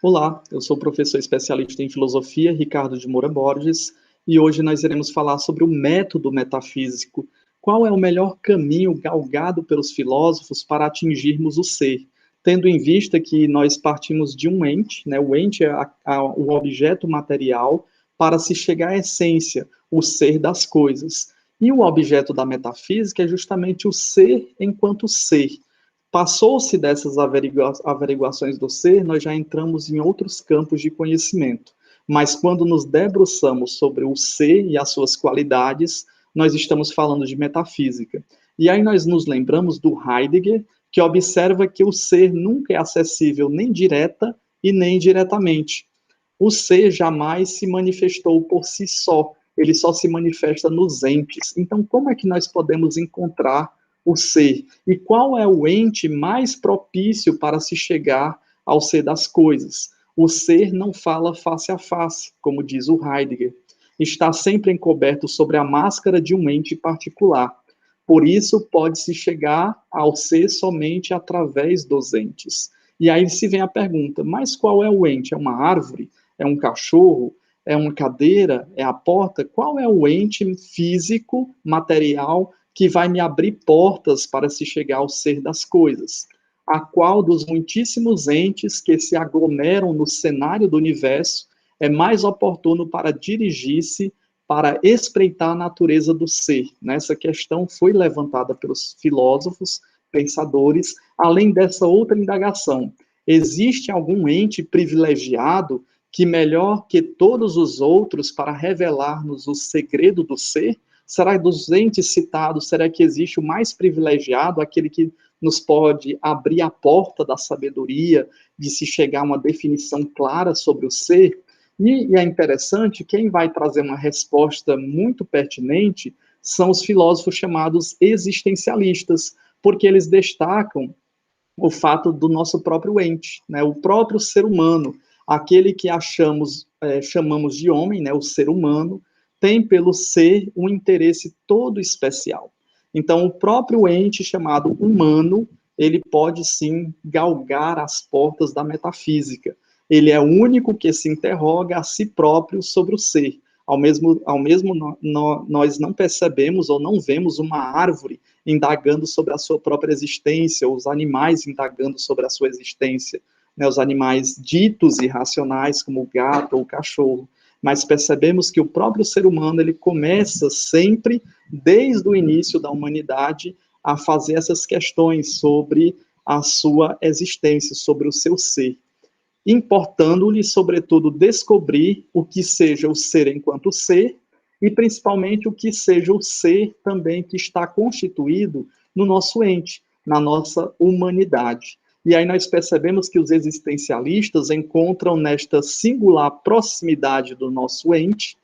Olá, eu sou o professor especialista em filosofia, Ricardo de Moura Borges, e hoje nós iremos falar sobre o método metafísico. Qual é o melhor caminho galgado pelos filósofos para atingirmos o ser? Tendo em vista que nós partimos de um ente, né? O ente é o objeto material para se chegar à essência, o ser das coisas. E o objeto da metafísica é justamente o ser enquanto ser. Passou-se dessas averiguações do ser, nós já entramos em outros campos de conhecimento. Mas quando nos debruçamos sobre o ser e as suas qualidades, nós estamos falando de metafísica. E aí nós nos lembramos do Heidegger, que observa que o ser nunca é acessível nem direta e nem indiretamente. O ser jamais se manifestou por si só, ele só se manifesta nos entes. Então, como é que nós podemos encontrar o ser? E qual é o ente mais propício para se chegar ao ser das coisas? O ser não fala face a face, como diz o Heidegger. Está sempre encoberto sobre a máscara de um ente particular. Por isso, pode-se chegar ao ser somente através dos entes. E aí se vem a pergunta, mas qual é o ente? É uma árvore? É um cachorro? É uma cadeira? É a porta? Qual é o ente físico, material, que vai me abrir portas para se chegar ao ser das coisas? A qual dos muitíssimos entes que se aglomeram no cenário do universo é mais oportuno para dirigir-se, para espreitar a natureza do ser? Essa questão foi levantada pelos filósofos, pensadores, além dessa outra indagação. Existe algum ente privilegiado que melhor que todos os outros para revelar-nos o segredo do ser? Será dos entes citados, será que existe o mais privilegiado, aquele que nos pode abrir a porta da sabedoria, de se chegar a uma definição clara sobre o ser? E é interessante, quem vai trazer uma resposta muito pertinente são os filósofos chamados existencialistas, porque eles destacam o fato do nosso próprio ente, o próprio ser humano, aquele que chamamos de homem, o ser humano, tem pelo ser um interesse todo especial. Então, o próprio ente chamado humano, ele pode sim galgar as portas da metafísica. Ele é o único que se interroga a si próprio sobre o ser. Nós não percebemos ou não vemos uma árvore indagando sobre a sua própria existência, os animais indagando sobre a sua existência, os animais ditos irracionais, como o gato ou o cachorro. Mas percebemos que o próprio ser humano, ele começa sempre, desde o início da humanidade, a fazer essas questões sobre a sua existência, sobre o seu ser, importando-lhe, sobretudo, descobrir o que seja o ser enquanto ser, e principalmente o que seja o ser também que está constituído no nosso ente, na nossa humanidade. E aí nós percebemos que os existencialistas encontram nesta singular proximidade do nosso ente,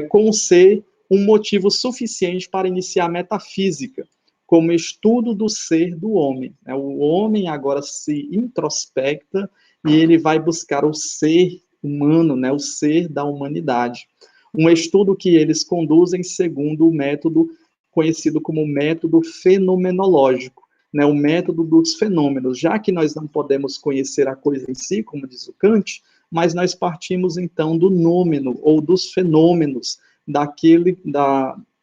com o ser, um motivo suficiente para iniciar a metafísica, como estudo do ser do homem. O homem agora se introspecta e ele vai buscar o ser humano, o ser da humanidade. Um estudo que eles conduzem segundo o método conhecido como método fenomenológico, o método dos fenômenos, já que nós não podemos conhecer a coisa em si, como diz o Kant, mas nós partimos então do nômeno, ou dos fenômenos,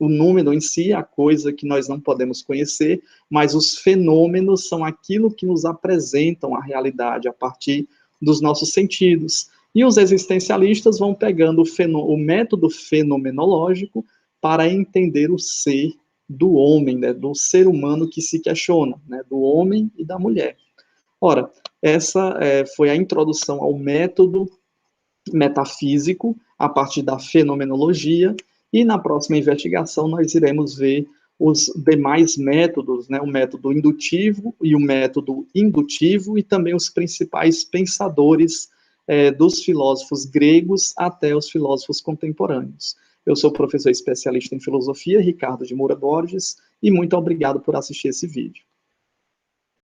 o número em si, a coisa que nós não podemos conhecer, mas os fenômenos são aquilo que nos apresentam a realidade a partir dos nossos sentidos. E os existencialistas vão pegando o método fenomenológico para entender o ser do homem, do ser humano que se questiona, do homem e da mulher. Ora, essa foi a introdução ao método metafísico a partir da fenomenologia, e na próxima investigação nós iremos ver os demais métodos, o método indutivo e o método indutivo, e também os principais pensadores dos filósofos gregos até os filósofos contemporâneos. Eu sou professor especialista em filosofia, Ricardo de Moura Borges, e muito obrigado por assistir esse vídeo.